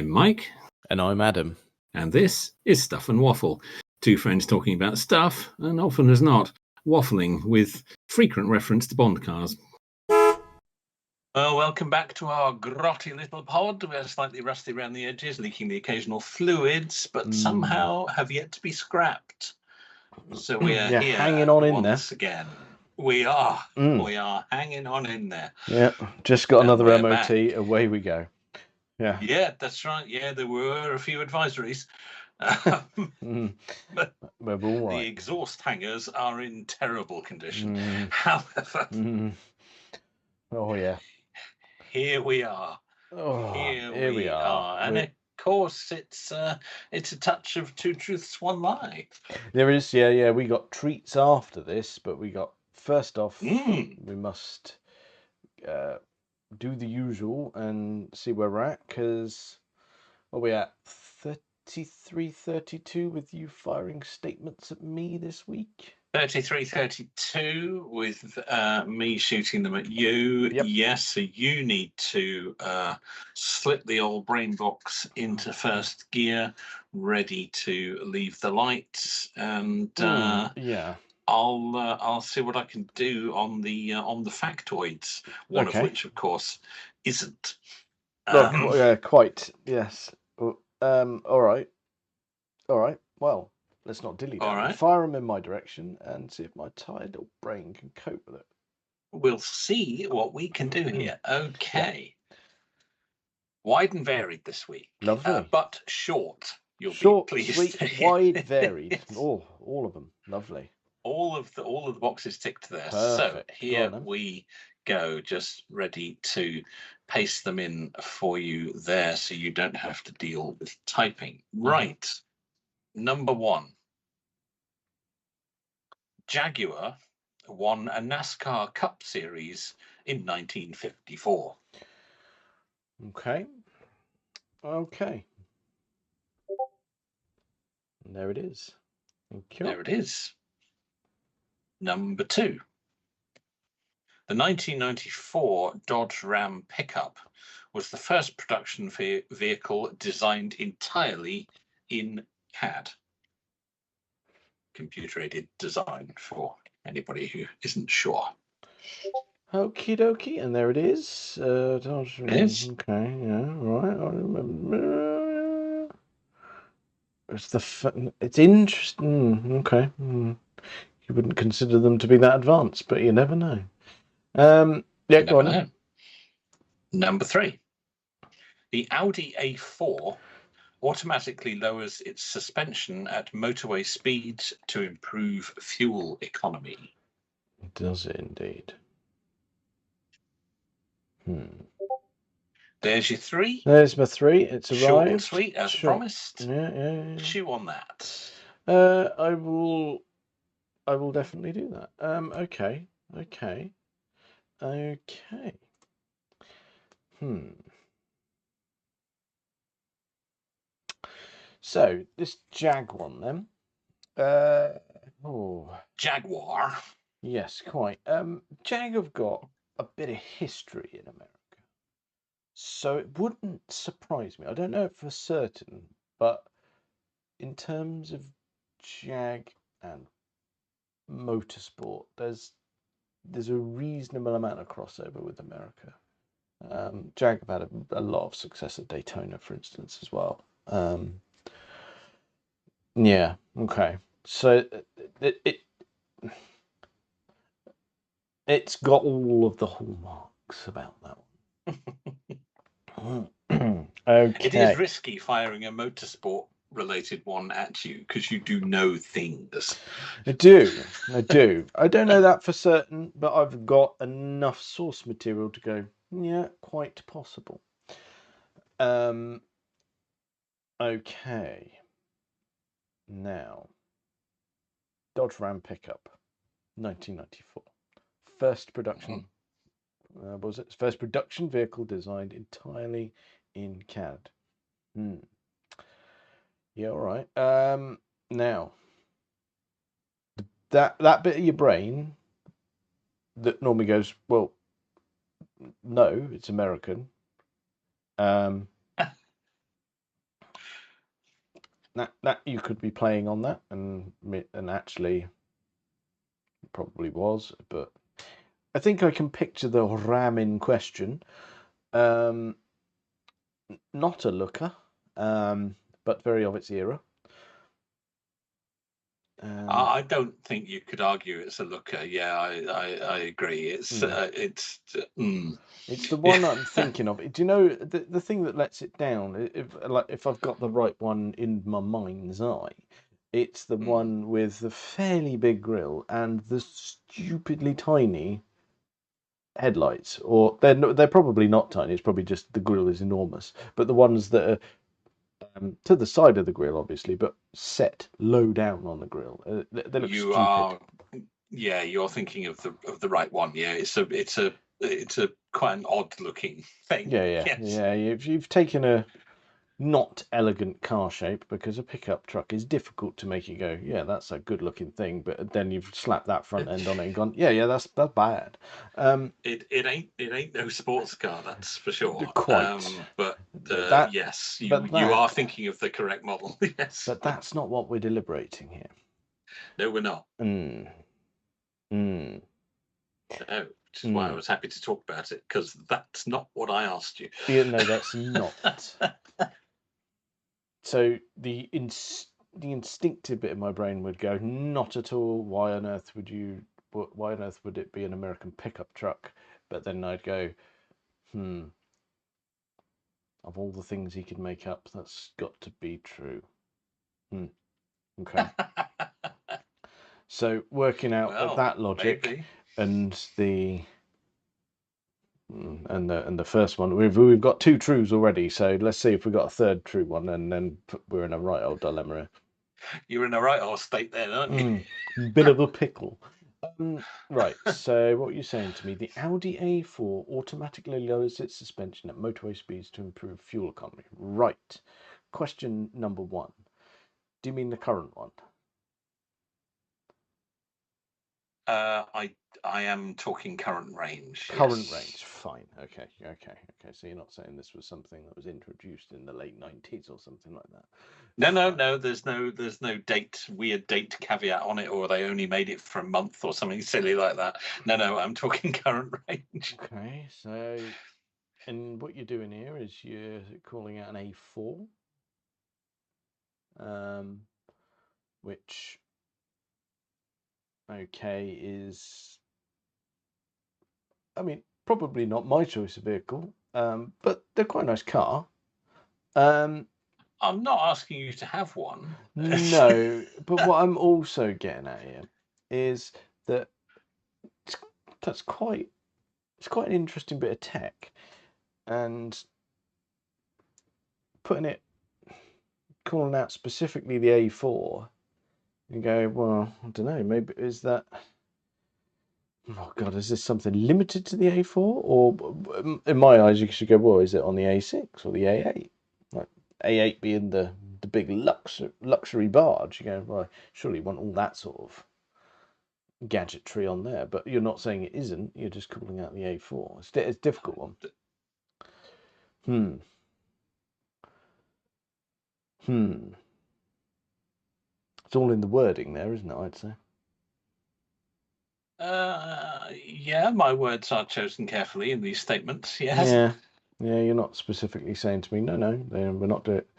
I'm Mike. And I'm Adam. And this is Stuff and Waffle. Two friends talking about stuff, and often as not, waffling with frequent reference to Bond cars. Well, welcome back to our grotty little pod. We're slightly rusty around the edges, leaking the occasional fluids, but somehow have yet to be scrapped. So we're here hanging on in once again. We are. We are hanging on in there. Yeah, just got another MOT. Back. Away we go. Yeah, that's right. Yeah, there were a few advisories. But we're all right. The exhaust hangers are in terrible condition. However, oh yeah, here we are. Here we are. And of course, it's a touch of two truths, one lie. There is, yeah. We got treats after this, but we got first off, we must do the usual and see where we're at, because what are we at? 33, 32 with you firing statements at me this week. 33, 32 with me shooting them at you. Yep. Yes, so you need to slip the old brain box into first gear, ready to leave the lights, and I'll see what I can do on the factoids. One of which, of course, isn't. Quite. Yes. All right. Well, let's not dilly dally. Right. Fire them in my direction and see if my tired little brain can cope with it. We'll see what we can do here. Okay. Yeah. Wide and varied this week. Lovely. But short. You'll short, be pleased. Sweet, wide, varied. All of them. Lovely. All of the boxes ticked there. Perfect. So here we go, just ready to paste them in for you there, so you don't have to deal with typing. Right. Number one. Jaguar won a NASCAR Cup Series in 1954. Okay. And there it is. Thank you. There it is. Number two. The 1994 Dodge Ram pickup was the first production vehicle designed entirely in CAD. Computer-aided design, for anybody who isn't sure. Okie dokie, and there it is. Dodge Ram. It is. Okay, yeah, right. I remember. It's interesting. Okay. You wouldn't consider them to be that advanced, but you never know. Go on. Number three. The Audi A4 automatically lowers its suspension at motorway speeds to improve fuel economy. Does it indeed? There's your three. There's my three. It's arrived. Short and sweet, as promised. Yeah. Chew on that. I will definitely do that. Okay. So this Jag one then. Jaguar. Yes, quite. Jag have got a bit of history in America, so it wouldn't surprise me. I don't know for certain, but in terms of Jag and motorsport, there's a reasonable amount of crossover with America. Jag have had a lot of success at Daytona, for instance, as well. Yeah. Okay. So it's got all of the hallmarks about that one. Okay. It is risky firing a motorsport related one at you, because you do know things. I do. I don't know that for certain, but I've got enough source material to go, yeah, quite possible. Okay. Now, Dodge Ram pickup, 1994. First production. What was it? First production vehicle designed entirely in CAD. Yeah, all right. Now, that bit of your brain that normally goes, well, no, it's American. that you could be playing on that, and actually probably was, but I think I can picture the Ram in question. Not a looker, but very of its era. I don't think you could argue it's a looker. Yeah, I agree. It's It's the one I'm thinking of. Do you know the thing that lets it down? If I've got the right one in my mind's eye, it's the one with the fairly big grille and the stupidly tiny headlights. Or they're probably not tiny. It's probably just the grille is enormous. But the ones that are to the side of the grille, obviously, but set low down on the grille, they look stupid. Yeah, you're thinking of the right one. Yeah, it's a quite an odd looking thing. Yeah. You've taken a not elegant car shape, because a pickup truck is difficult to make you go, yeah, that's a good looking thing, but then you've slapped that front end on it and gone, yeah, that's bad. It ain't no sports car, that's for sure. Quite. Yes, you are thinking of the correct model. Yes, but that's not what we're deliberating here. No, we're not. No, which is why I was happy to talk about it, because that's not what I asked you. Yeah, no, that's not. So the instinctive bit of my brain would go, not at all. Why on earth would it be an American pickup truck? But then I'd go, of all the things he could make up, that's got to be true. Okay. So working out that logic, maybe. And the first one, we've got two trues already. So let's see if we got a third true one, and then we're in a right old dilemma here. You're in a right old state then, aren't you? Bit of a pickle. Right, so what are you saying to me? The Audi A4 automatically lowers its suspension at motorway speeds to improve fuel economy. Right. Question number 1. Do you mean the current one? I am talking current range. Current range, fine. Okay. So you're not saying this was something that was introduced in the late 90s or something like that? No. There's no weird date caveat on it, or they only made it for a month or something silly like that. No. I'm talking current range. Okay, so and what you're doing here is you're calling out an A4, which is, I mean, probably not my choice of vehicle, but they're quite a nice car. I'm not asking you to have one. No, but what I'm also getting at here is that it's quite an interesting bit of tech, and calling out specifically the A4, you go, well, I don't know, maybe is that, oh God, is this something limited to the A4? Or in my eyes, you should go, well, is it on the A6 or the A8? Like A8 being the big luxury barge. You go, well, surely you want all that sort of gadgetry on there, but you're not saying it isn't. You're just calling out the A4. It's a difficult one. It's all in the wording there, isn't it? I'd say. Yeah, my words are chosen carefully in these statements. Yes. Yeah. You're not specifically saying to me, no, we're not doing it.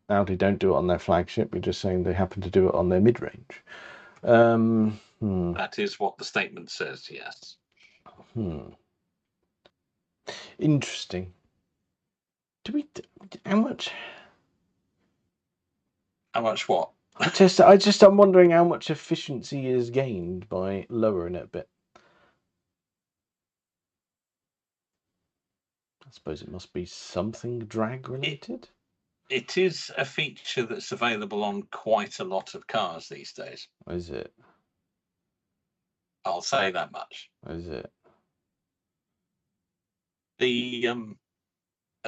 Audi don't do it on their flagship. You're just saying they happen to do it on their mid-range. That is what the statement says. Yes. Interesting. How much? How much what? I'm wondering how much efficiency is gained by lowering it a bit. I suppose it must be something drag related. It is a feature that's available on quite a lot of cars these days. Is it? I'll say that much. Is it? A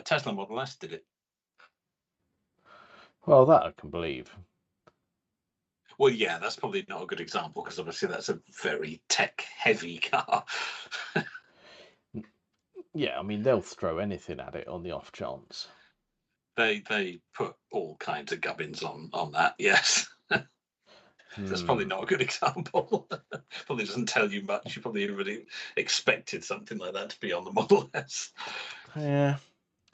Tesla Model S did it. Well, that I can believe. Well, yeah, that's probably not a good example, because obviously that's a very tech-heavy car. Yeah, I mean, they'll throw anything at it on the off chance. They put all kinds of gubbins on that. Yes. That's probably not a good example. Probably doesn't tell you much. You probably already expected something like that to be on the Model S. Yeah.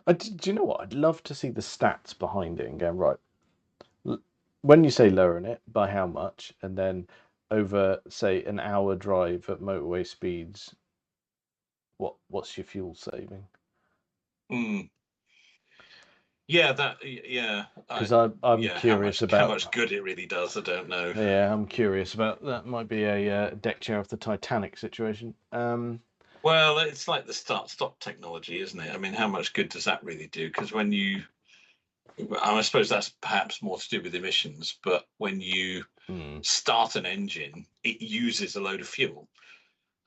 Do you know what? I'd love to see the stats behind it and go, right, when you say lowering it, by how much? And then over, say, an hour drive at motorway speeds, what's your fuel saving? Yeah, Because I'm curious about how much good it really does. I don't know. Yeah, I'm curious about that. Might be a deck chair of the Titanic situation. Well, it's like the start-stop technology, isn't it? I mean, how much good does that really do? Because when I suppose that's perhaps more to do with emissions, but when you start an engine, it uses a load of fuel.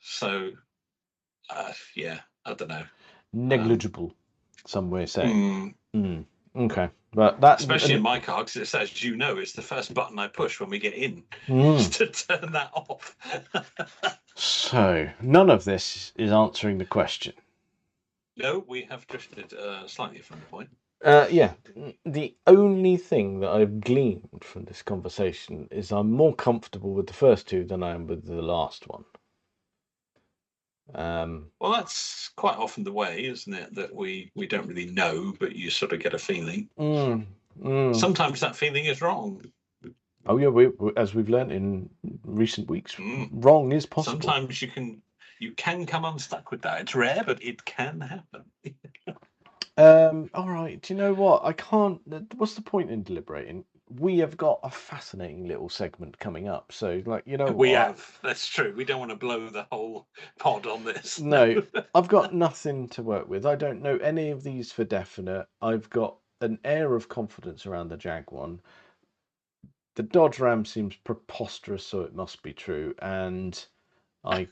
So, yeah, I don't know. Negligible, some way saying. Okay, but that especially in my car, because it says, it's the first button I push when we get in to turn that off. So none of this is answering the question. No, we have drifted slightly from the point. Yeah, the only thing that I've gleaned from this conversation is I'm more comfortable with the first two than I am with the last one. Well, that's quite often the way, isn't it? That we don't really know, but you sort of get a feeling. Sometimes that feeling is wrong. Oh yeah, as we've learned in recent weeks, wrong is possible. Sometimes you can come unstuck with that. It's rare, but it can happen. All right. Do you know what? I can't. What's the point in deliberating? We have got a fascinating little segment coming up. So, we have. That's true. We don't want to blow the whole pod on this. No, I've got nothing to work with. I don't know any of these for definite. I've got an air of confidence around the Jaguar. The Dodge Ram seems preposterous, so it must be true. And I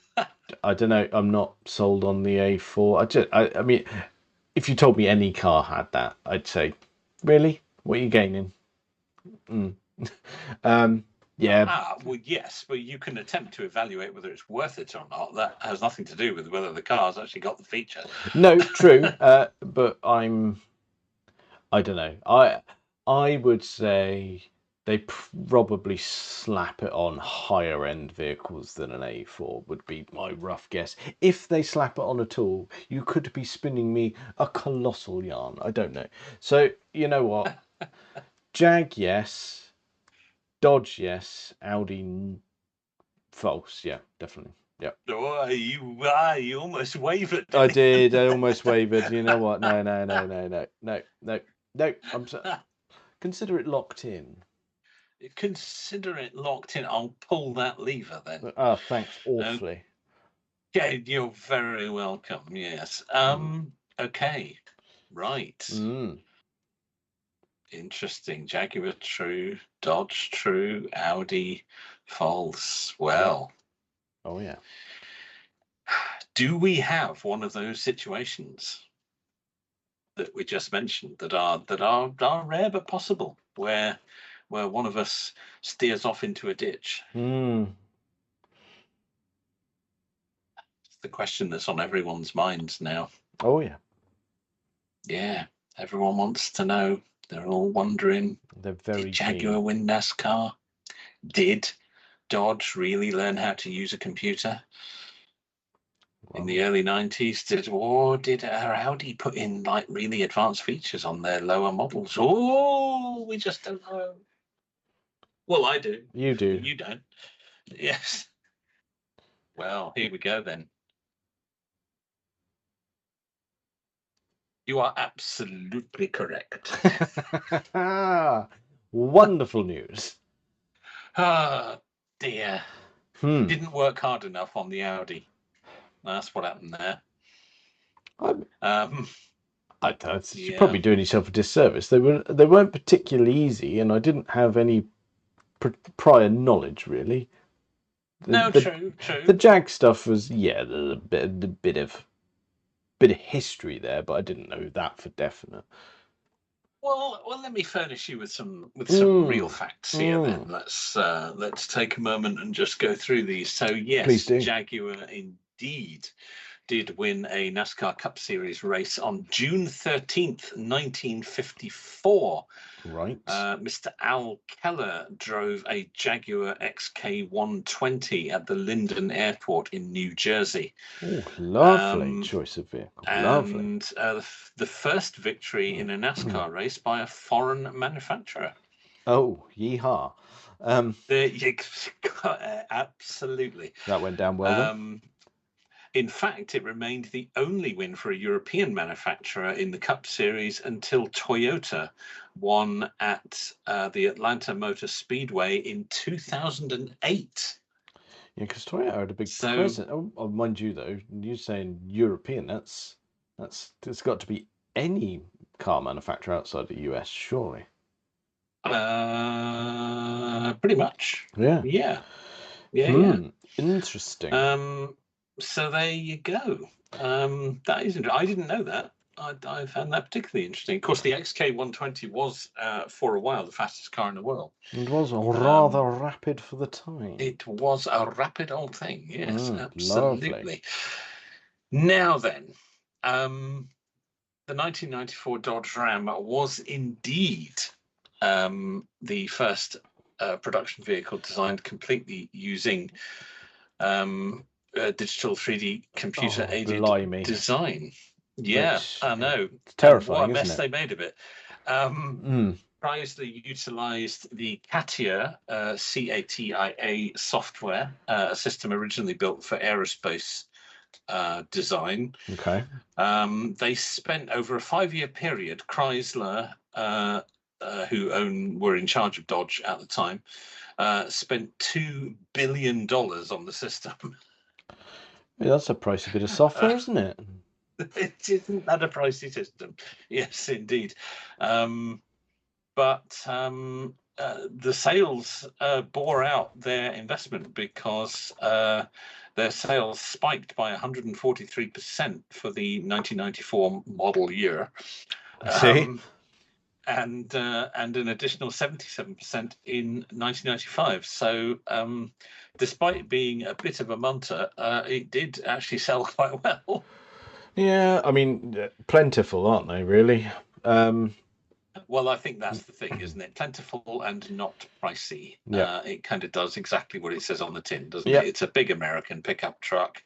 don't know. I'm not sold on the A4. I mean, if you told me any car had that, I'd say, really? What are you gaining? Yeah. Well, yes, but you can attempt to evaluate whether it's worth it or not. That has nothing to do with whether the car's actually got the feature. No, true. But I don't know. I would say they probably slap it on higher end vehicles than an A4 would be my rough guess. If they slap it on at all, you could be spinning me a colossal yarn. I don't know. So, you know what? Jag, yes. Dodge, yes. Audi, false. Yeah, definitely. Yeah. Oh, you almost wavered. I did. I almost wavered. You know what? No. I'm sorry. Consider it locked in. Consider it locked in. I'll pull that lever then. Oh, thanks awfully. Yeah, you're very welcome. Yes. Okay. Right. Interesting. Jaguar true, Dodge true, Audi false. Well. Oh yeah. Do we have one of those situations that we just mentioned that are rare but possible, where one of us steers off into a ditch? It's the question that's on everyone's minds now. Oh yeah. Yeah, everyone wants to know. They're all wondering. They're very Did Jaguar win NASCAR? Did Dodge really learn how to use a computer in the early 90s? Did Audi put in like really advanced features on their lower models? Oh, we just don't know. Well, I do. You do. You don't. Yes. Well, here we go then. You are absolutely correct. Wonderful news. Ah, dear. Didn't work hard enough on the Audi. That's what happened there. You're probably doing yourself a disservice. They weren't particularly easy, and I didn't have any prior knowledge really. True. The Jag stuff was there's a bit of history there, but I didn't know that for definite. Well, let me furnish you with some real facts here. Then let's take a moment and just go through these. So yes, Jaguar indeed did win a NASCAR Cup Series race on June 13th, 1954. Right. Mr. Al Keller drove a Jaguar XK120 at the Linden Airport in New Jersey. Oh, lovely choice of vehicle. Lovely. And the first victory in a NASCAR race by a foreign manufacturer. Oh, yeehaw. Absolutely. That went down well then? In fact, it remained the only win for a European manufacturer in the Cup Series until Toyota won at the Atlanta Motor Speedway in 2008. Yeah, because Toyota had a big presence. Oh, mind you, though, you saying European, it's got to be any car manufacturer outside the US, surely. Pretty much. Yeah. Yeah. Interesting. So there you go. That is interesting. I didn't know that. I found that particularly interesting. Of course, the XK120 was, for a while, the fastest car in the world. It was rather rapid for the time. It was a rapid old thing. Yes, absolutely. Lovely. Now then, the 1994 Dodge Ram was indeed the first production vehicle designed completely using digital 3D computer aided design. Yeah, I know. It's terrifying, what a mess isn't it? they made of it. They utilized the CATIA, CATIA software, a system originally built for aerospace design. Okay. They spent over a 5-year period. Chrysler, who were in charge of Dodge at the time, spent $2 billion on the system. Yeah, that's a pricey bit of software, isn't it? It isn't that a pricey system? Yes, indeed. But the sales bore out their investment because their sales spiked by 143% for the 1994 model year. See? And an additional 77% in 1995. So, despite being a bit of a munter, it did actually sell quite well. Yeah, I mean, plentiful, aren't they, really? Well, I think that's the thing, isn't it? Plentiful and not pricey. Yeah. It kind of does exactly what it says on the tin, doesn't Yep. it? It's a big American pickup truck.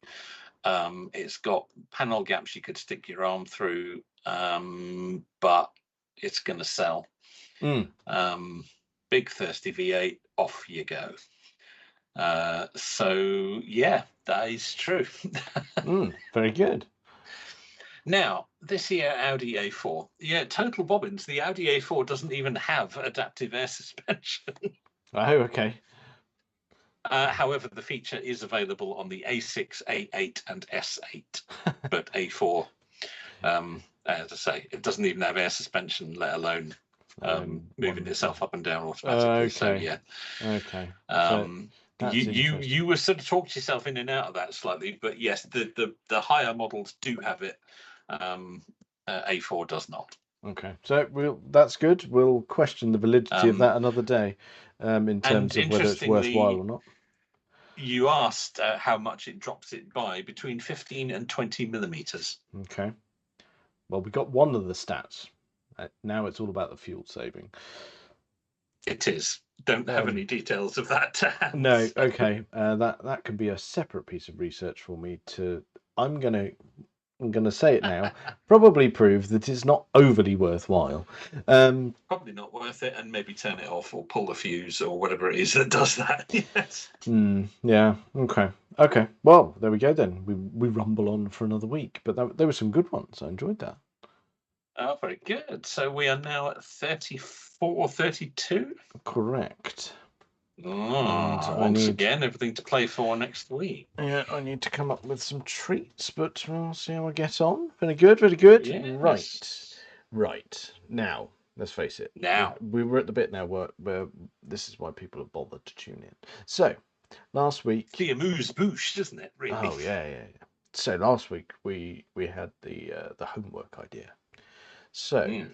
It's got panel gaps you could stick your arm through, but it's going to sell. Big thirsty V8, off you go. So yeah, that is true. Very good. Now, this year Audi A4, yeah, total bobbins. The Audi A4 doesn't even have adaptive air suspension. Oh, okay. However, the feature is available on the A6, A8, and S8, but A4, as I say, it doesn't even have air suspension, let alone moving itself up and down automatically. Okay. So yeah. Okay. You were sort of talking yourself in and out of that slightly, but yes, the higher models do have it. A4 does not. Okay, so that's good. We'll question the validity of that another day, in terms of whether it's worthwhile or not. You asked how much it drops it by, between 15 and 20 millimeters. Okay. Well, we got one of the stats. Now it's all about the fuel saving. It is. Don't have any details of that. No. Okay. That can be a separate piece of research for me to. I'm gonna say it now. Probably prove that it's not overly worthwhile. Probably not worth it, and maybe turn it off or pull the fuse or whatever it is that does that. Yes. Yeah. Okay. Okay. Well, there we go then. We rumble on for another week, but there were some good ones. I enjoyed that. Oh, very good. So we are now at 34, 32? Correct. Once again, everything to play for next week. Yeah, I need to come up with some treats, but we'll see how I get on. Very good, very good. Yes. Right. Now, let's face it. We were at the bit now where this is why people have bothered to tune in. So, last week... The amuse-bouche, isn't it, really? Oh, yeah. So, last week, we had the homework idea. So,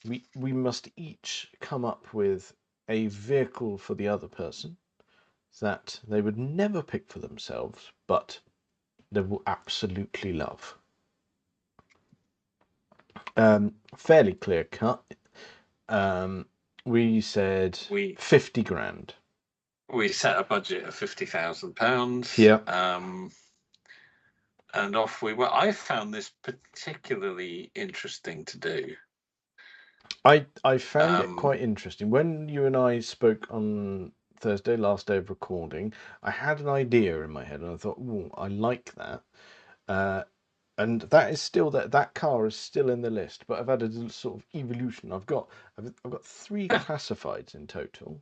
we must each come up with a vehicle for the other person that they would never pick for themselves, but they will absolutely love. Fairly clear cut. We said 50 grand. We set a budget of £50,000. Yeah. And off we went. I found this particularly interesting to do. I found it quite interesting. When you and I spoke on Thursday, last day of recording, I had an idea in my head, and I thought, "Ooh, I like that." And that is still that car is still in the list, but I've had a sort of evolution. I've got 3 classifieds in total,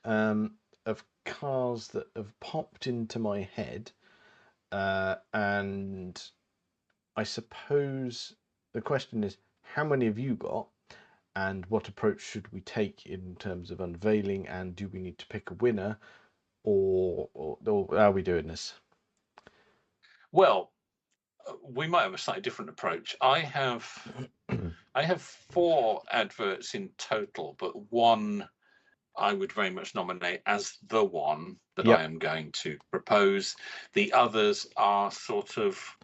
of cars that have popped into my head, and I suppose the question is, how many have you got, and what approach should we take in terms of unveiling, and do we need to pick a winner, or how are we doing this? Well, we might have a slightly different approach. I have 4 adverts in total, but one I would very much nominate as the one that I am going to propose. The others are sort of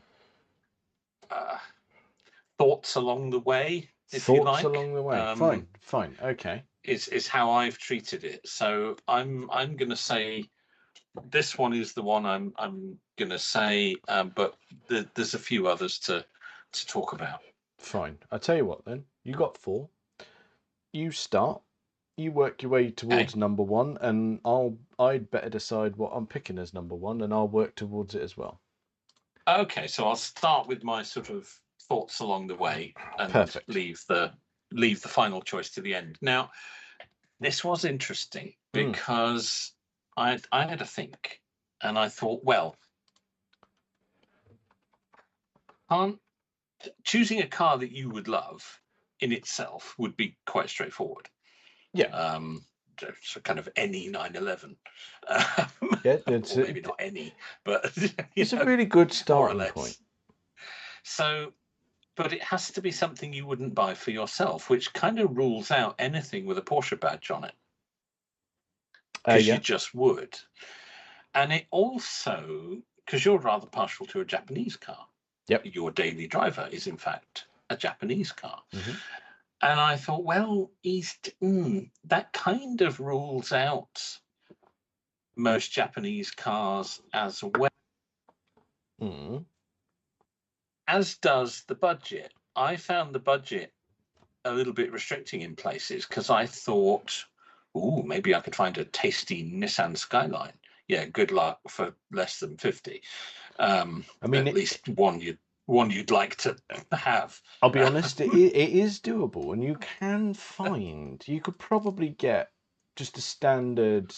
thoughts along the way, if you like. Thoughts along the way. Fine. Okay. Is how I've treated it. So I'm going to say this one is the one I'm going to say, but there's a few others to talk about. Fine. I'll tell you what then. You got 4. You start. You work your way towards number 1, and I'd better decide what I'm picking as number 1, and I'll work towards it as well. Okay, so I'll start with my sort of thoughts along the way, and Perfect. leave the final choice to the end. Now, this was interesting because I had to think, and I thought, well, choosing a car that you would love in itself would be quite straightforward. Yeah. So kind of any 911. Yeah, or maybe not any, but it's a really good starting point. So, but it has to be something you wouldn't buy for yourself, which kind of rules out anything with a Porsche badge on it, because you just would. And it also, because you're rather partial to a Japanese car. Yep. Your daily driver is in fact a Japanese car. Mm-hmm. And I thought, well, that kind of rules out most Japanese cars as well. As does the budget. I found the budget a little bit restricting in places, because I thought, maybe I could find a tasty Nissan Skyline. Yeah, good luck for less than 50. I mean, at least one you'd like to have. I'll be honest, it is doable, and you could probably get just a standard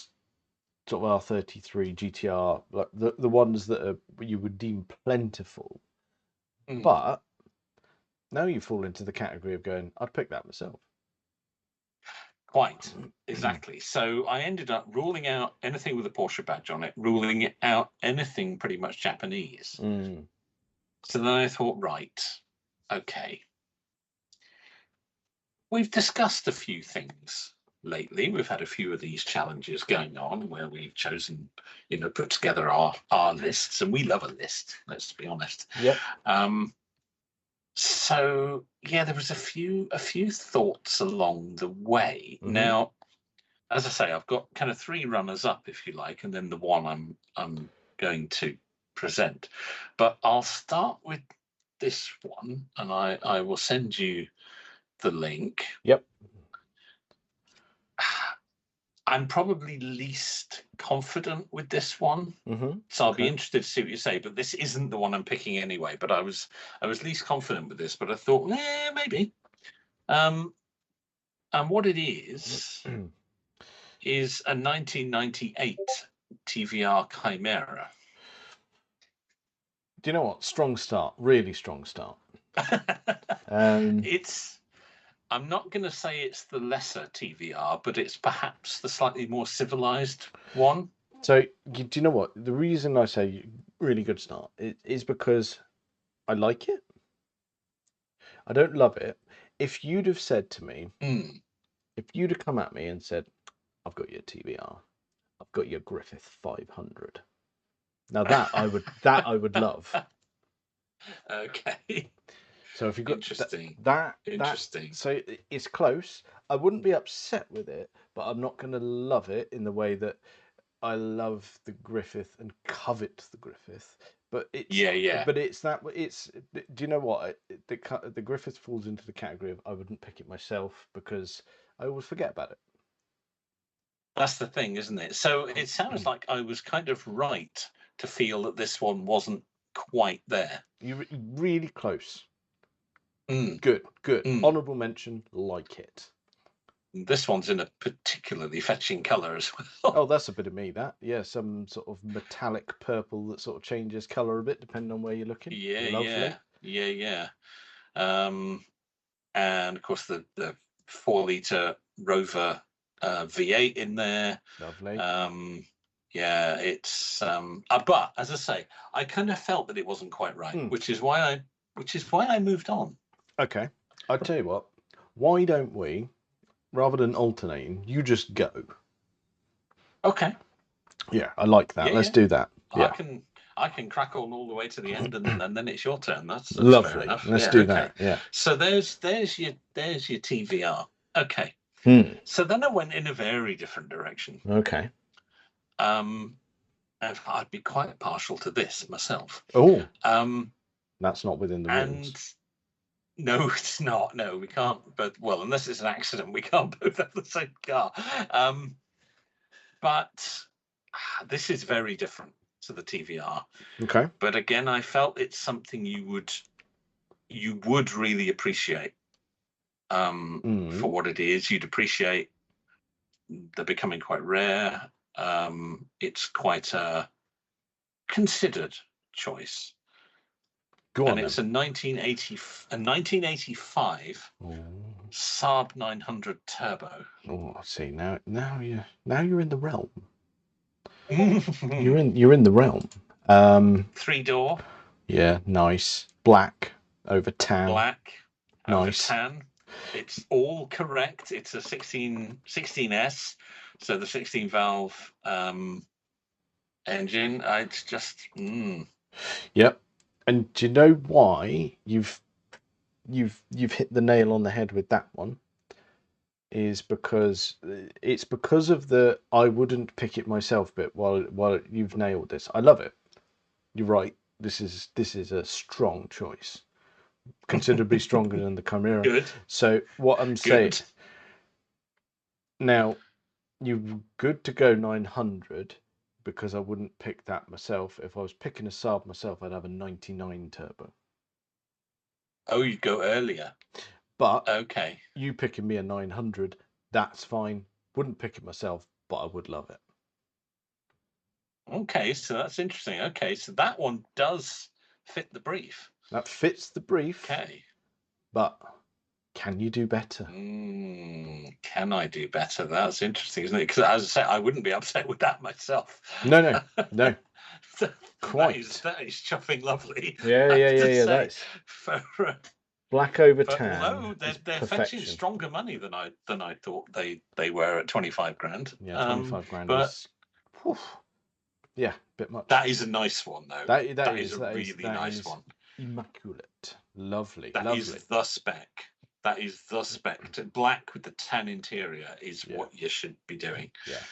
sort of R33 GTR, like the ones that you would deem plentiful. But now you fall into the category of going, I'd pick that myself. Quite exactly. So I ended up ruling out anything with a Porsche badge on it, ruling out anything pretty much Japanese. So then I thought, right, okay. We've discussed a few things lately. We've had a few of these challenges going on where we've chosen, put together our lists, and we love a list, let's be honest. Yep. So yeah, there was a few thoughts along the way. Now, as I say, I've got kind of 3 runners up, if you like, and then the one I'm going to present. But I'll start with this one, and I will send you the link. Yep. I'm probably least confident with this one, so I'll be interested to see what you say. But this isn't the one I'm picking anyway. But I was least confident with this, but I thought, maybe. And what it is a 1998 TVR Chimera. Do you know what? Strong start, really strong start. I'm not going to say it's the lesser TVR, but it's perhaps the slightly more civilized one. So, do you know what? The reason I say really good start is because I like it. I don't love it. If you'd have said to me, if you'd have come at me and said, I've got your TVR, I've got your Griffith 500, Now that I would love. Okay. So if you got Interesting. Interesting. So it's close. I wouldn't be upset with it, but I'm not going to love it in the way that I love the Griffith and covet the Griffith. But it's But it's that. It's. Do you know what? The Griffith falls into the category of I wouldn't pick it myself because I always forget about it. That's the thing, isn't it? So it sounds like I was kind of right to feel that this one wasn't quite there. You're really close. Mm. Good. Honourable mention, like it. This one's in a particularly fetching colour as well. Oh, that's a bit of me, that. Yeah, some sort of metallic purple that sort of changes colour a bit depending on where you're looking. Yeah, Lovely. yeah. And of course the 4-litre Rover V8 in there. Lovely. Yeah, it's but as I say, I kind of felt that it wasn't quite right, which is why I moved on. Okay. I'll tell you what. Why don't we, rather than alternating, you just go? Okay. Yeah, I like that. Let's do that. Yeah. I can crack on all the way to the end, and then it's your turn. That's lovely. Fair enough. Let's do that. Yeah. So there's your TVR. Okay. So then I went in a very different direction. Okay. I'd be quite partial to this myself. Oh. That's not within the rules. No, it's not. No, we can't. But well, unless it's an accident, we can't both have the same car. But this is very different to the TVR. Okay. But again, I felt it's something you would really appreciate for what it is. You'd appreciate they're becoming quite rare. It's quite a considered choice. Go on, and it's a 1985 Saab 900 Turbo. Oh, see now you're in the realm. You're in the realm. 3-door. Yeah, nice. Black over tan. Black nice. Over tan. It's all correct. It's a 16S, so the 16 valve engine. It's just. Yep. And do you know why you've hit the nail on the head with that one? Is because it's because of the I wouldn't pick it myself bit. While you've nailed this, I love it. You're right. This is a strong choice, considerably stronger than the Chimera. Good. So what I'm saying now, you're good to go 900 because I wouldn't pick that myself. If I was picking a Saab myself, I'd have a 99 turbo. Oh, you'd go earlier. But okay, you picking me a 900, that's fine. Wouldn't pick it myself, but I would love it. Okay, so that's interesting. Okay, so that one does fit the brief. That fits the brief. Okay. But can you do better? Can I do better? That's interesting, isn't it? Because as I say, I wouldn't be upset with that myself. No. Quite. That is chuffing lovely. Yeah. That's black over tan. Although they're fetching stronger money than I thought they were at 25 grand. Yeah, 25 grand. But yeah, a bit much. That is a nice one, though. That is a really nice one. Immaculate. Lovely. That is the spec. That is the spec. Black with the tan interior is what you should be doing. Yeah.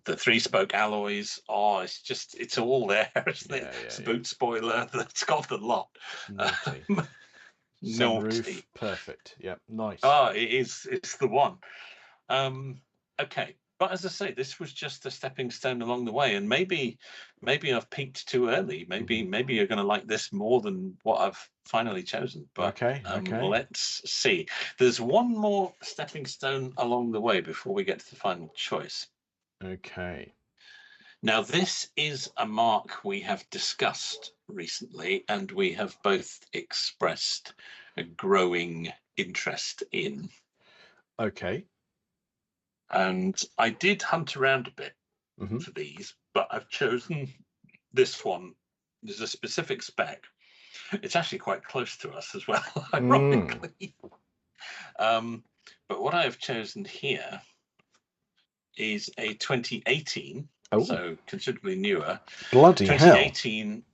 The 3-spoke alloys. Oh, it's all there, isn't it? It's a boot spoiler. It's got the lot. Naughty. Naughty. Perfect. Yeah. Nice. Oh, it is. It's the one. Okay. But as I say, this was just a stepping stone along the way, and maybe I've peaked too early. Maybe you're going to like this more than what I've finally chosen. But okay. Let's see. There's one more stepping stone along the way before we get to the final choice. Okay. Now, this is a mark we have discussed recently, and we have both expressed a growing interest in. Okay. And I did hunt around a bit for these, but I've chosen this one. There's a specific spec. It's actually quite close to us as well, ironically. But what I have chosen here is a 2018 Oh, so considerably newer. bloody hell. 2018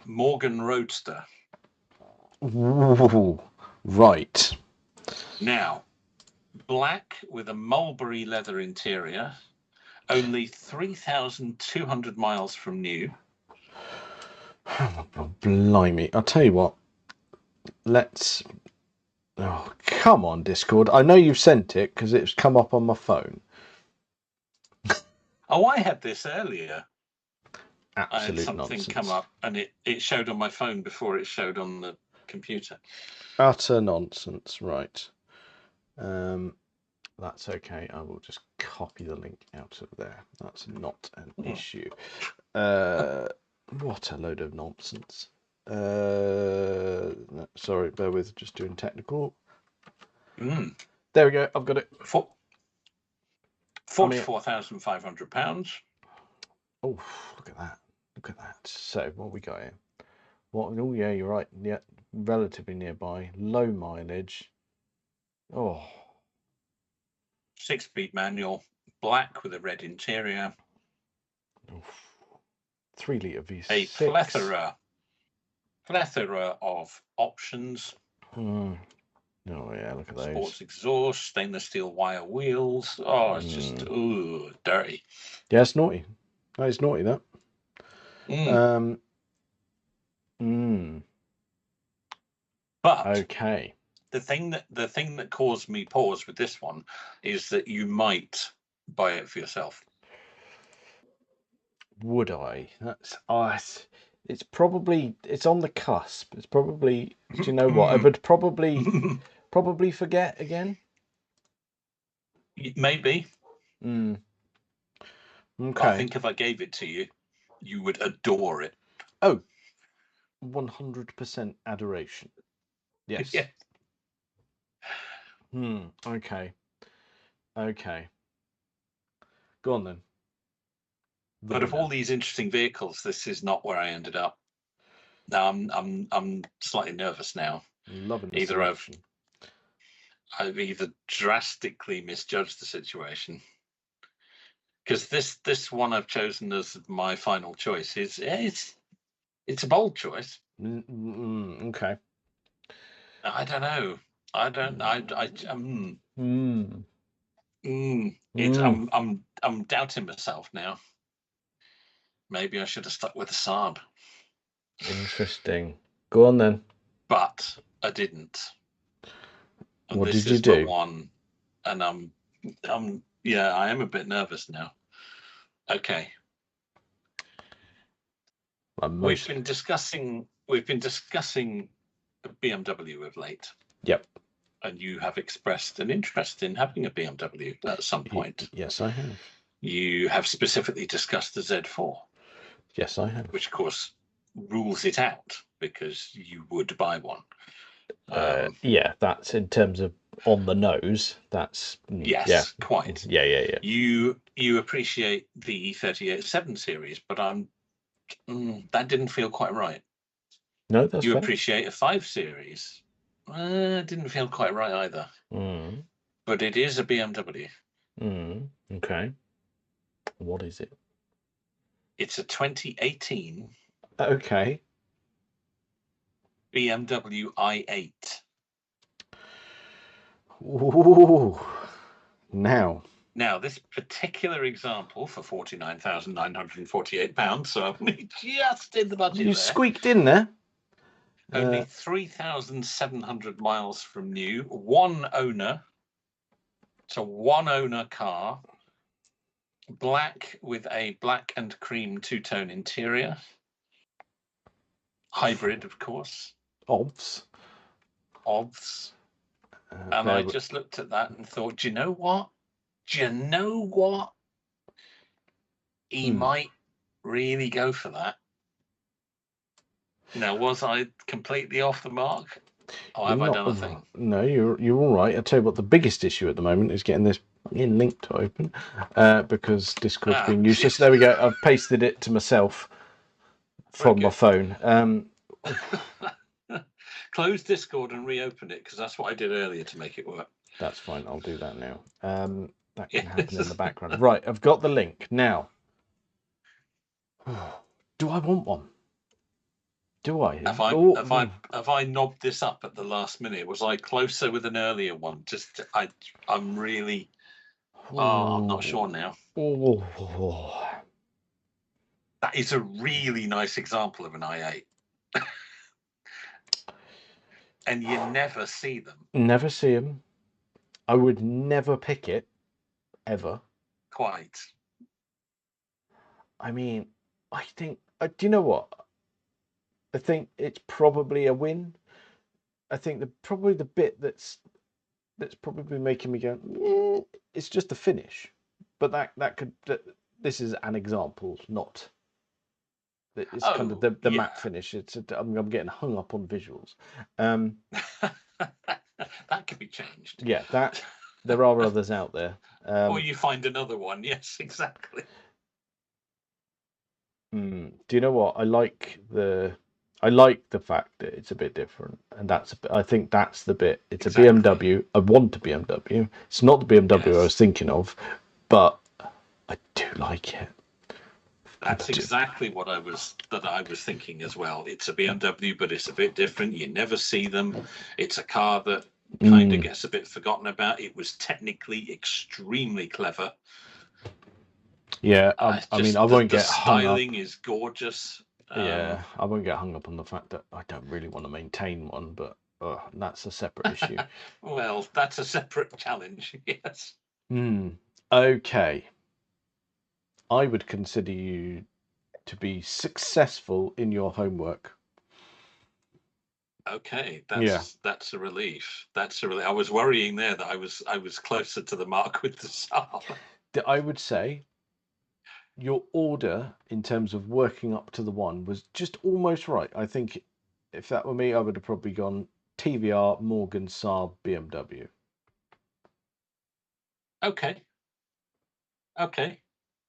Morgan Roadster. Ooh, right. Now, black with a mulberry leather interior, only 3,200 miles from new. Oh, blimey. I'll tell you what. Let's... Oh, come on, Discord. I know you've sent it because it's come up on my phone. Oh, I had this earlier. Absolute I had something nonsense. come up and it showed on my phone before it showed on the computer. Utter nonsense. Right. That's okay. I will just copy the link out of there. That's not an issue. What a load of nonsense. No, sorry, bear with, just doing technical. There we go. I've got it. £44,500. Oh, look at that. Look at that. So, what we got here? What? Oh, yeah, you're right. Yeah, relatively nearby. Low mileage. Oh. 6-speed manual, black with a red interior. 3 litre V6. A plethora of options. Oh, yeah, look at those. Sports exhaust, stainless steel wire wheels. Oh, it's just dirty. Yeah, it's naughty. That is naughty, that. But okay. The thing that caused me pause with this one is that you might buy it for yourself. Would I? That's it's probably, it's on the cusp. It's probably, do you know what? I would probably forget again. Maybe. Okay. But I think if I gave it to you, you would adore it. Oh, 100% adoration. Yes. Yeah. Okay. Okay. Go on then. But of all these interesting vehicles, this is not where I ended up. Now I'm slightly nervous now. Loving the Either selection. I've either drastically misjudged the situation, because this one I've chosen as my final choice is it's a bold choice. Okay. I don't know. I'm doubting myself now. Maybe I should have stuck with the Saab. Interesting. Go on then. But I didn't. And what this did you is do? the one, and I am a bit nervous now. Okay. We've been discussing BMW of late. Yep. And you have expressed an interest in having a BMW at some point. Yes, I have. You have specifically discussed the Z4. Yes, I have. Which, of course, rules it out because you would buy one. Yeah, that's in terms of on the nose. That's yes, yeah. Quite. Yeah. You appreciate the 38.7 series, but that didn't feel quite right. No, that's you fair. Appreciate a 5 Series. Didn't feel quite right either. But it is a BMW. Okay. What is it? It's a 2018. Okay. BMW i8. Ooh. Now, this particular example for £49,948, so I'm just in the budget. You squeaked in there. Only 3,700 miles from new. One owner. It's a one-owner car. Black with a black and cream two-tone interior. Hybrid, of course. Obvs. And I just looked at that and thought, do you know what? He might really go for that. Now, was I completely off the mark? Or have I done a thing? No, you're all right. I'll tell you what, the biggest issue at the moment is getting this link to open because Discord's being useless. There we go. I've pasted it to myself from my phone. Close Discord and reopen it, because that's what I did earlier to make it work. That's fine. I'll do that now. That can happen in the background. Right, I've got the link now. Do I want one? Do I? Have I knobbed this up at the last minute? Was I closer with an earlier one? I'm really. Oh, I'm not sure now. That is a really nice example of an i8. And you never see them. Never see them. I would never pick it, ever. Quite. I mean, I think. Do you know what? I think it's probably a win. I think probably the bit that's probably making me go, it's just the finish. But this is an example, not. It's kind of the matte finish. I'm getting hung up on visuals. That could be changed. Yeah, there are others out there. Or you find another one. Yes, exactly. Do you know what? I like the fact that it's a bit different, and I think that's the bit. It's exactly. A BMW. I want a BMW. It's not the BMW I was thinking of, but I do like it. That's exactly what I was thinking as well. It's a BMW, but it's a bit different. You never see them. It's a car that kind of gets a bit forgotten about. It was technically extremely clever. Yeah, I mean, I won't get hung up. The styling is gorgeous. Yeah, I won't get hung up on the fact that I don't really want to maintain one, but that's a separate issue. Well, that's a separate challenge. Yes. Okay. I would consider you to be successful in your homework. Okay, that's a relief. I was worrying there that I was closer to the mark with the Saab. I would say your order in terms of working up to the one was just almost right. I think if that were me, I would have probably gone TVR, Morgan, Saab, BMW. Okay.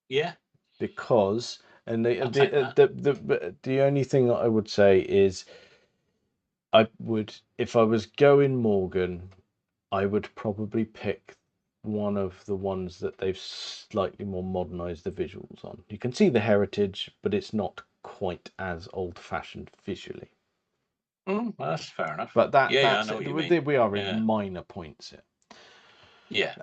Yeah. Because the only thing that I would say is if I was going Morgan, I would probably pick one of the ones that they've slightly more modernized the visuals on. You can see the heritage, but it's not quite as old-fashioned visually. That's fair enough. But I know what you mean. We are in minor points here. Yeah.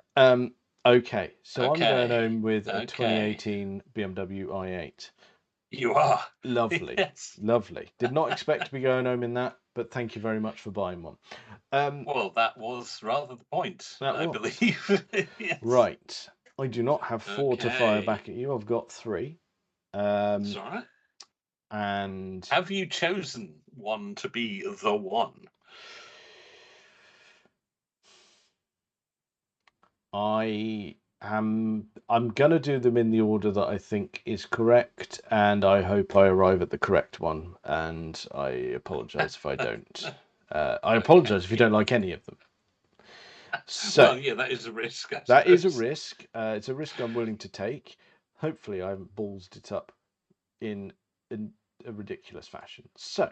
Okay, so I'm going home with a 2018 BMW i8. You are. Lovely. Yes. Lovely. Did not expect to be going home in that, but thank you very much for buying one. Well, that was rather the point, I believe. Yes. Right. I do not have 4 to fire back at you. I've got 3. That's all right. And have you chosen one to be the one? I'm gonna do them in the order that I think is correct, and I hope I arrive at the correct one. And I apologise if I don't. I apologise if you don't like any of them. So, well, yeah, that is a risk. That is a risk. It's a risk I'm willing to take. Hopefully, I haven't ballsed it up in a ridiculous fashion. So,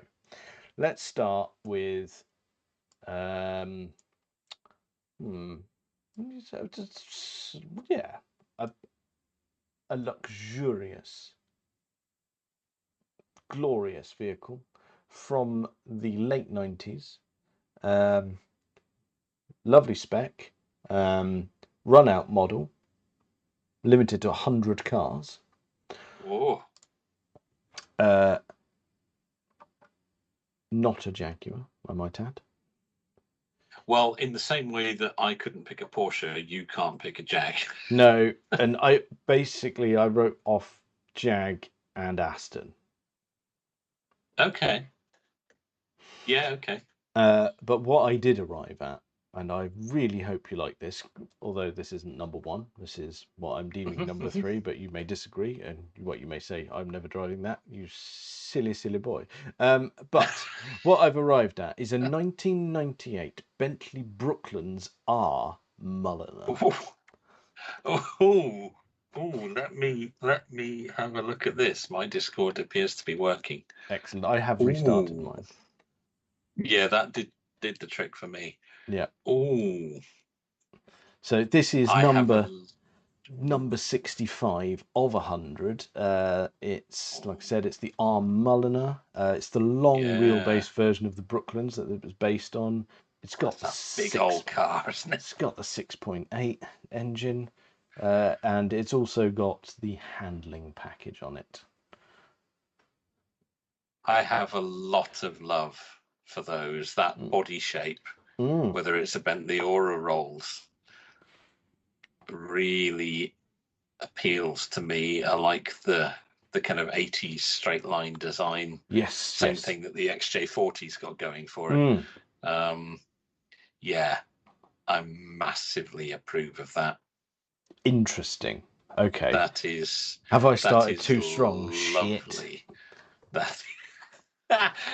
let's start with a luxurious, glorious vehicle from the late 90s. Lovely spec, run out model, limited to 100 cars. Oh. Not a Jaguar, I might add. Well, in the same way that I couldn't pick a Porsche, you can't pick a Jag. No, and I wrote off Jag and Aston. Okay. Yeah, okay. But what I did arrive at, and I really hope you like this, although this isn't number 1, this is what I'm deeming number 3, but you may disagree, and what you may say, I'm never driving that, you silly, silly boy. But what I've arrived at is a 1998 Bentley Brooklands R Mulliner. Oh, let me have a look at this. My Discord appears to be working. Excellent. I have restarted mine. Yeah, that did the trick for me. Yeah. Oh. So this is number number 65 of 100. It's, like I said, it's the Arm Mulliner. It's the long wheelbase version of the Brooklands that it was based on. It's got That's a big old car, isn't it? It's got the 6.8 engine, and it's also got the handling package on it. I have a lot of love for those, that body shape, whether it's a Bentley or a Rolls, really appeals to me. I like the kind of 80s straight line design. Yes. Same thing that the XJ40's got going for it. Yeah, I massively approve of that. Interesting. Okay. That is. Have I started too strong? Lovely. Shit.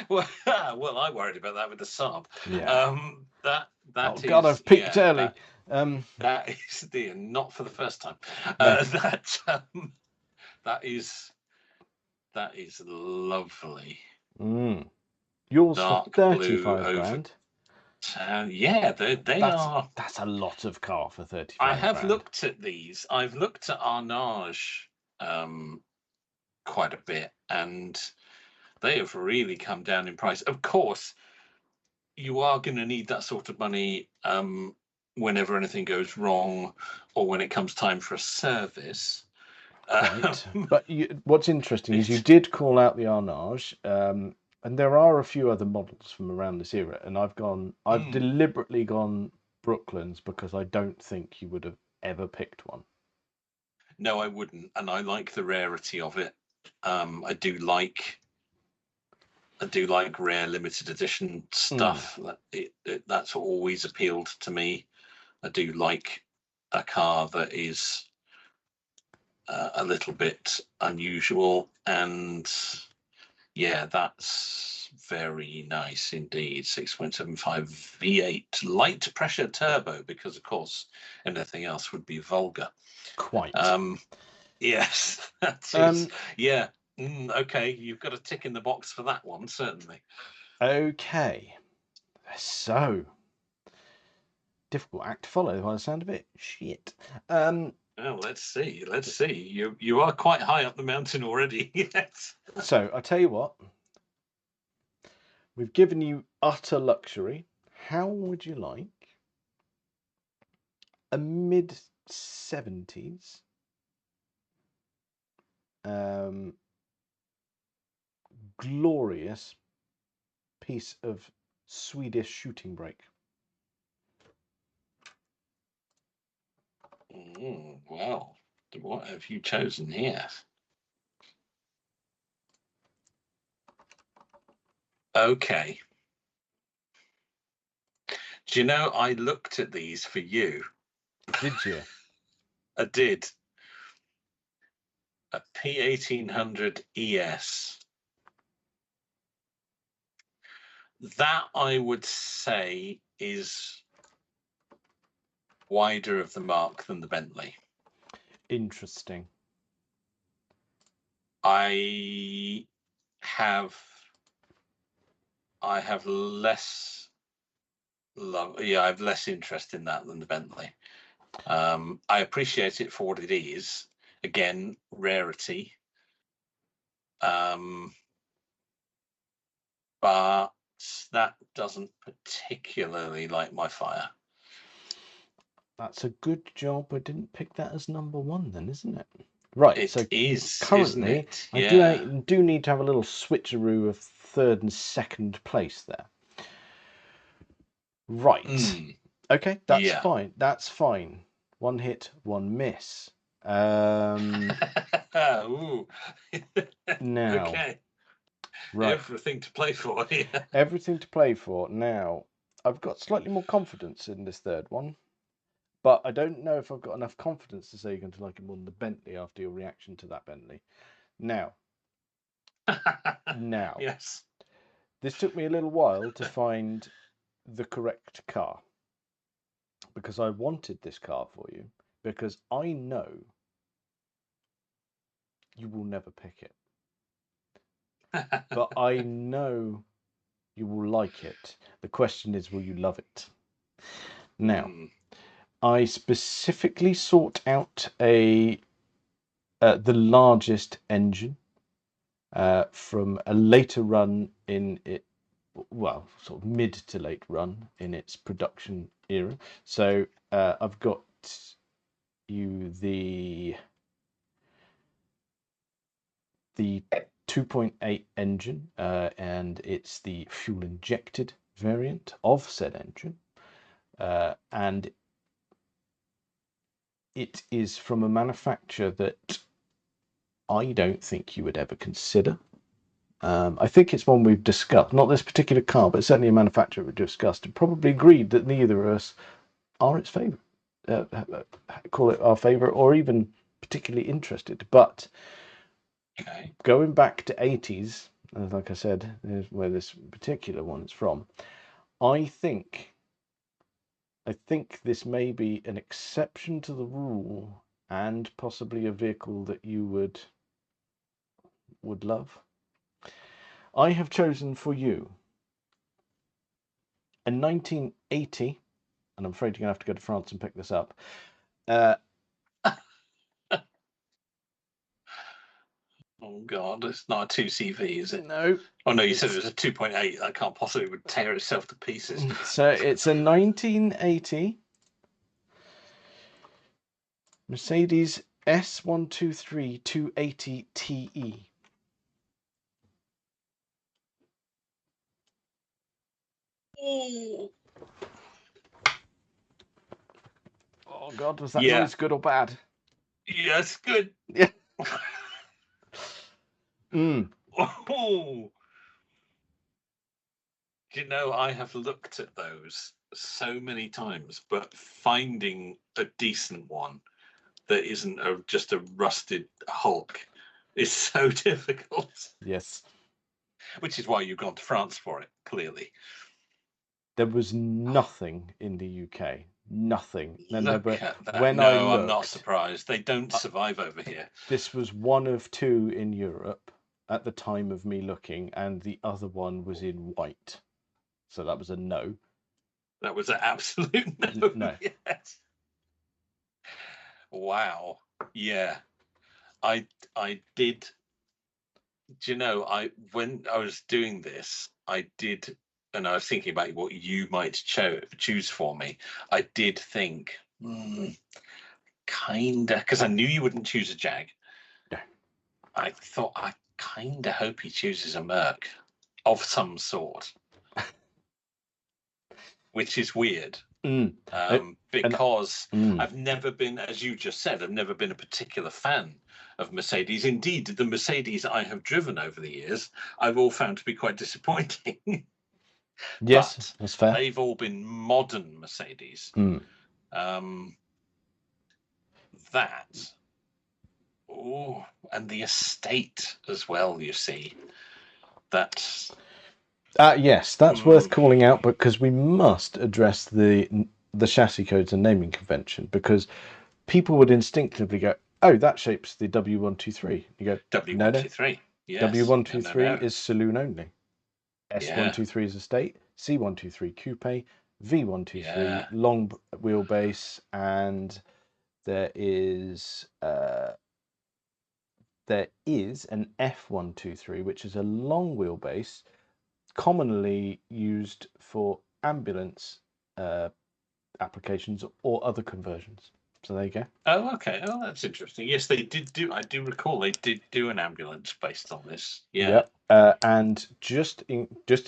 Well, I worried about that with the Saab. Yeah. That is. God, I've peaked early. That is not for the first time. No. That is lovely. Yours Dark for blue 35 over. grand. Yeah, they are. That's a lot of car for 35. I have grand. looked at these. I've looked at Arnage quite a bit, and they have really come down in price. Of course, you are going to need that sort of money whenever anything goes wrong or when it comes time for a service. Right. But what's interesting is you did call out the Arnage, and there are a few other models from around this era, and I've deliberately gone Brooklands because I don't think you would have ever picked one. No, I wouldn't, and I like the rarity of it. I do like rare limited edition stuff. That's always appealed to me. I do like a car that is a little bit unusual, and yeah, that's very nice indeed. 6.75 V8 light pressure turbo, because of course anything else would be vulgar. Quite. Yes, that is. Yeah. Okay, you've got a tick in the box for that one, certainly. Okay. So, difficult act to follow by the sound of it. Shit. Well, let's see. You are quite high up the mountain already. Yes. So, I'll tell you what. We've given you utter luxury. How would you like a mid-70s glorious piece of Swedish shooting brake? Well, what have you chosen here? Okay. Do you know, I looked at these for you. Did you? I did. A P1800 ES. That, I would say, is wider of the mark than the Bentley. Interesting. I have less love. Yeah, I have less interest in that than the Bentley. I appreciate it for what it is. Again, rarity. But that doesn't particularly light my fire. That's a good job I didn't pick that as number one then, isn't it? Right, It so is, currently, isn't it? Yeah. I do need to have a little switcheroo of third and second place there. Right. Okay, that's fine. That's fine. One hit, one miss. Ooh. Now. Okay. Right. Everything to play for. Yeah. Everything to play for. Now, I've got slightly more confidence in this third one, but I don't know if I've got enough confidence to say you're going to like it more than the Bentley after your reaction to that Bentley. Now. Yes. This took me a little while to find the correct car, because I wanted this car for you, because I know you will never pick it. But I know you will like it. The question is, will you love it? Now, I specifically sought out the largest engine from a later run in it, well, sort of mid to late run in its production era. So I've got you the 2.8 engine, and it's the fuel injected variant of said engine, and it is from a manufacturer that I don't think you would ever consider. I think it's one we've discussed, not this particular car, but certainly a manufacturer we've discussed, and probably agreed that neither of us are its favourite, call it our favourite, or even particularly interested. But going back to 80s, like I said, is where this particular one is from. I think this may be an exception to the rule, and possibly a vehicle that you would love. I have chosen for you a 1980, and I'm afraid you're going to have to go to France and pick this up. Oh God, it's not a 2CV, is it? No. Oh no, you said it was a 2.8. That can't possibly would tear itself to pieces. So it's a 1980 Mercedes S123 280 TE. Oh God, was that noise good or bad? Yes, good. Yeah. Oh. You know, I have looked at those so many times, but finding a decent one that isn't just a rusted Hulk is so difficult. Yes. Which is why you've gone to France for it, clearly. There was nothing in the UK. Nothing. Look at that. When No, I looked, I'm not surprised. They don't survive over here. This was one of two in Europe at the time of me looking, and the other one was in white. So that was a no. That was an absolute no. No. Yes. Wow. Yeah. I did. Do you know, when I was doing this, I did, and I was thinking about what you might choose for me. I did think, kinda, because I knew you wouldn't choose a Jag. No. I thought, I kinda hope he chooses a Merc of some sort, which is weird. Because I've never been, as you just said, I've never been a particular fan of Mercedes. Indeed, the Mercedes I have driven over the years, I've all found to be quite disappointing. Yes, but that's fair. They've all been modern Mercedes. That, and the estate as well, you see. That's... yes, that's worth calling out, because we must address the chassis codes and naming convention, because people would instinctively go, oh, that shapes the W123. You go, W123. No. Yes. W123 is saloon only. S123 is estate, C123 coupe, V123 long wheelbase, and there is an F123, which is a long wheelbase, commonly used for ambulance applications or other conversions. So there you go. Oh, okay. Oh, that's interesting. Yes, they did do. I do recall they did do an ambulance based on this. Yeah. Yep. And just in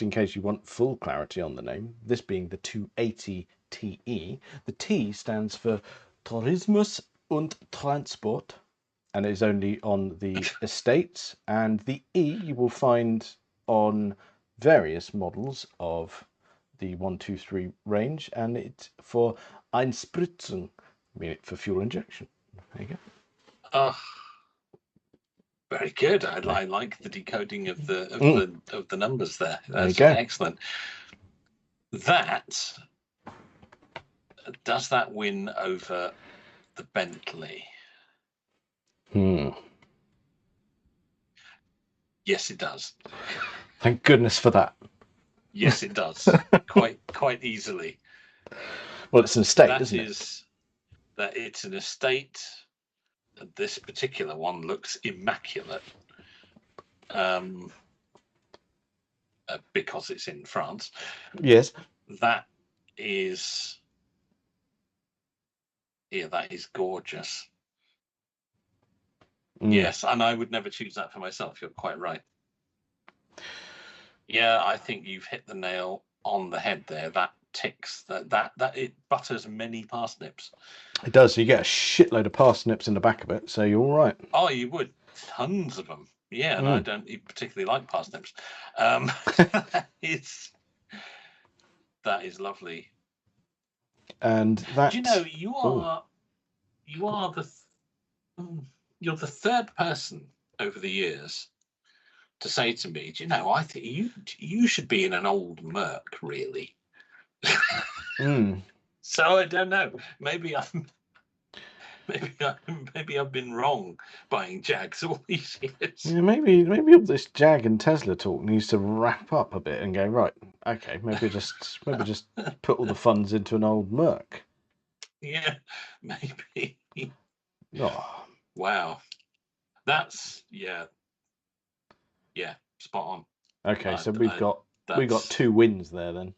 case you want full clarity on the name, this being the 280 TE, the T stands for Tourismus und Transport, and is only on the estates, and the E you will find on various models of the 123 range, and it's for Einspritzung, meaning for fuel injection. There you go. Very good. I like the decoding of the numbers there. That's excellent. Does that win over the Bentley? Yes, it does. Thank goodness for that. Yes, it does. quite easily. Well, it's an estate, isn't it? that it's an estate. This particular one looks immaculate. Because it's in France. Yes. That is gorgeous. Yes, and I would never choose that for myself. You're quite right. Yeah, I think you've hit the nail on the head there. That ticks that it butters many parsnips. It does. You get a shitload of parsnips in the back of it, so you're all right. Oh, you would. Tons of them. Yeah, and I don't particularly like parsnips. That is lovely. And that, do you know, you're the third person over the years to say to me, do you know, I think you should be in an old Merc, really. So I don't know. Maybe I've been wrong buying Jags all these years. Yeah, maybe all this Jag and Tesla talk needs to wrap up a bit and go, right, okay, maybe just put all the funds into an old Merc. Yeah, maybe. Oh. Wow. That's spot on. Okay, so we've got 2 wins there then.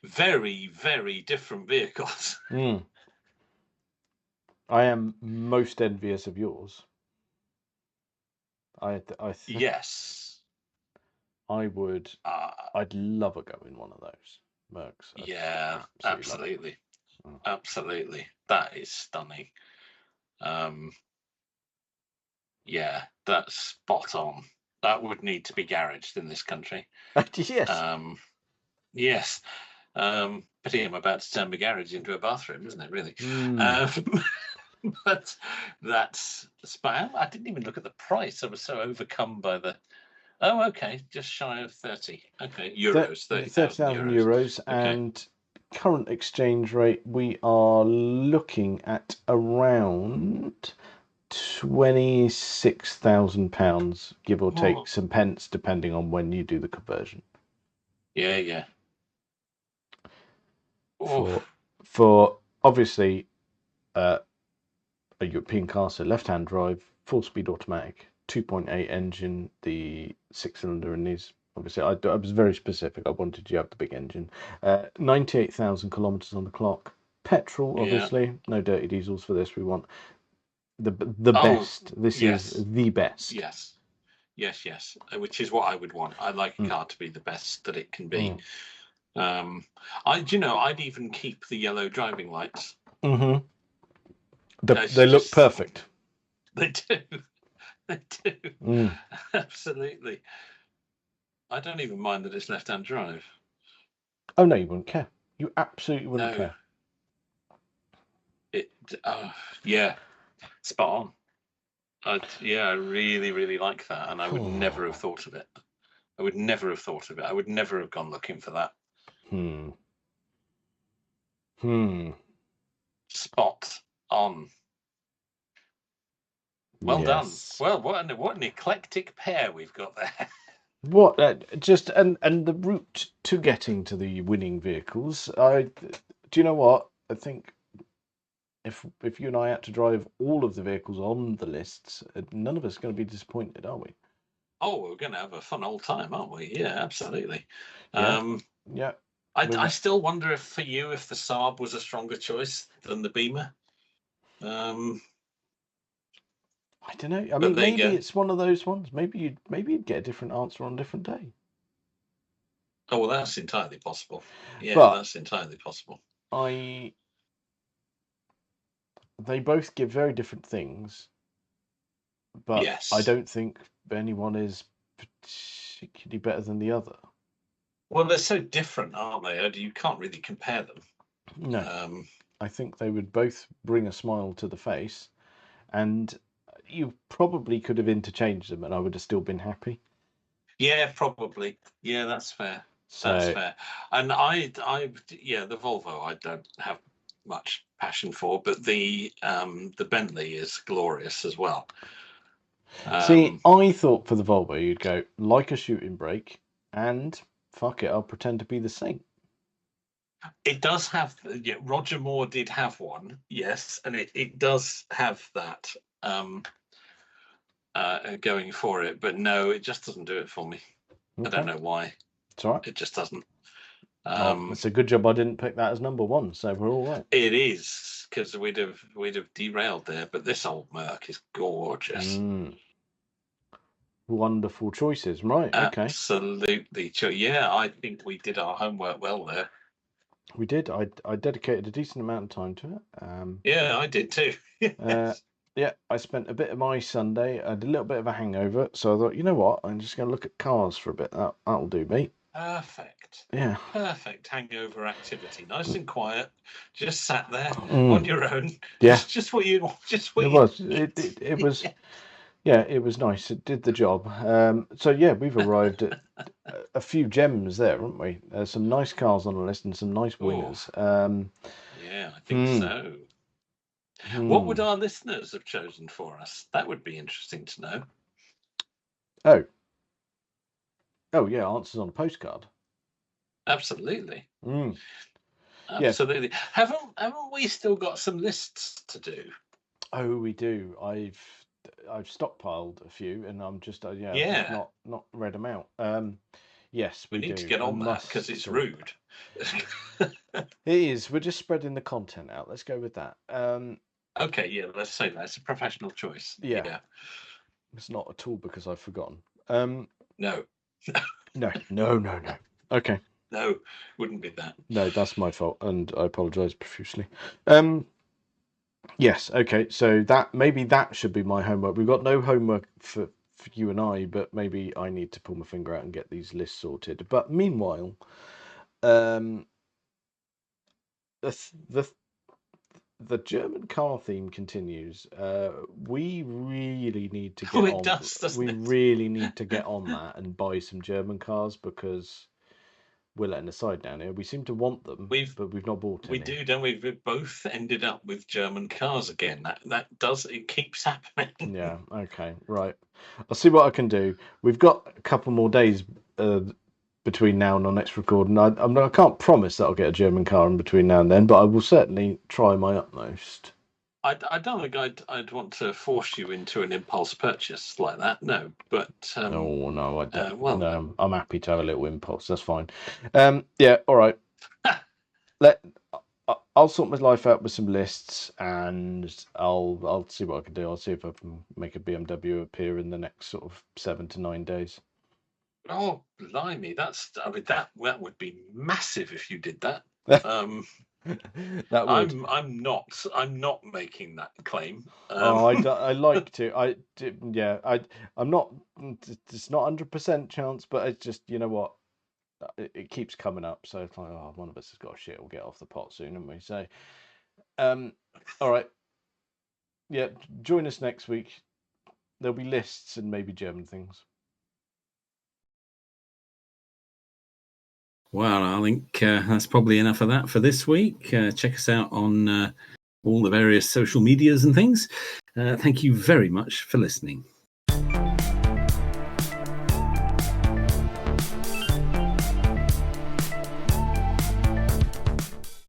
Very, very different vehicles. I am most envious of yours. Yes. I would. I'd love a go in one of those Mercs. Yeah, absolutely. Absolutely. That is stunning. Yeah, that's spot on. That would need to be garaged in this country. Yes. Yes. Pity I'm about to turn my garage into a bathroom, isn't it, really? But that's spam. I didn't even look at the price. I was so overcome by the. Oh, okay, just shy of 30. Okay, euros, 30,000 euros. Okay. And current exchange rate, we are looking at around £26,000, give or take some pence, depending on when you do the conversion. Yeah. For obviously a European car, so left-hand drive, 4-speed automatic, 2.8 engine, the 6-cylinder in these. Obviously, I was very specific. I wanted you to have the big engine. 98,000 kilometers on the clock. Petrol, obviously, no dirty diesels for this. We want the best. This is the best. Yes. Which is what I would want. I like a car to be the best that it can be. I'd even keep the yellow driving lights. They look perfect. They do. Absolutely. I don't even mind that it's left-hand drive. Oh no, you wouldn't care. You absolutely wouldn't care. Spot on. I really, really like that, and I would never have thought of it. I would never have gone looking for that. Spot on. Well done. Well, what an eclectic pair we've got there. What just and the route to getting to the winning vehicles. Do you know what? I think if you and I had to drive all of the vehicles on the lists, none of us are going to be disappointed, are we? Oh, we're going to have a fun old time, aren't we? Yeah, absolutely. Yeah. I still wonder if for you, if the Saab was a stronger choice than the Beamer. I don't know. I mean, maybe it's one of those ones. Maybe you'd get a different answer on a different day. Oh well, that's entirely possible. Yeah, that's entirely possible. They both give very different things, but I don't think anyone is particularly better than the other. Well, they're so different, aren't they? You can't really compare them. No. I think they would both bring a smile to the face, and you probably could have interchanged them and I would have still been happy. Yeah, probably. Yeah, that's fair. That's fair. And the Volvo I don't have much passion for, but the Bentley is glorious as well. See, I thought for the Volvo you'd go like a shooting brake and fuck it, I'll pretend to be the Saint. It does have. Yeah, Roger Moore did have one. Yes, and it does have that going for it. But no, it just doesn't do it for me. I don't know why. It's all right. It just doesn't. It's a good job I didn't pick that as number one, so we're all right. It is, because we'd have derailed there. But this old Merc is gorgeous. Wonderful choices, right? Okay. Absolutely. Yeah, I think we did our homework well there. We did. I dedicated a decent amount of time to it. Yeah, I did too. Yeah, I spent a bit of my Sunday. I had a little bit of a hangover, so I thought, you know what? I'm just going to look at cars for a bit. That'll do, mate. Perfect. Yeah. Perfect hangover activity. Nice and quiet. Just sat there on your own. Yeah. Just what you. Just what it you. was. It was. Yeah, it was nice. It did the job. So yeah, we've arrived at a few gems there, haven't we? There's some nice cars on the list and some nice winners. Yeah, I think so. What would our listeners have chosen for us? That would be interesting to know. Oh yeah, answers on a postcard. Absolutely. Yeah. Absolutely. Haven't we still got some lists to do? Oh, we do. I've stockpiled a few, and I'm just I've not read them out. Yes, we need to get on that because it's rude. It is. We're just spreading the content out. Let's go with that. Okay, yeah, let's say that. It's a professional choice. Yeah. It's not at all because I've forgotten. No. No. Okay. No, wouldn't be that. No, that's my fault, and I apologise profusely. Yes, okay, so maybe that should be my homework. We've got no homework for you and I, but maybe I need to pull my finger out and get these lists sorted. But meanwhile, the German car theme continues. We really need to get on. Doesn't it? Really need to get on that and buy some German cars, because we're letting aside down here. We seem to want them, but we've not bought any. We do, don't we? We've both ended up with German cars again. It keeps happening. Yeah, okay, right. I'll see what I can do. We've got a couple more days between now and our next recording. I can't promise that I'll get a German car in between now and then, but I will certainly try my utmost. I don't think I'd want to force you into an impulse purchase like that. No, but no, I don't. Well, no, I'm happy to have a little impulse. That's fine. Yeah, all right. I'll sort my life out with some lists, and I'll see what I can do. I'll see if I can make a BMW appear in the next sort of 7 to 9 days. Oh, blimey! That would be massive if you did that. That would. I'm not making that claim. I like to. I'm not. It's not 100% chance, but it's just, you know what, it keeps coming up. So it's like, one of us has got shit. We'll get off the pot soon, haven't we? So, all right. Yeah, join us next week. There'll be lists and maybe German things. Well, I think that's probably enough of that for this week. Check us out on all the various social medias and things. Thank you very much for listening.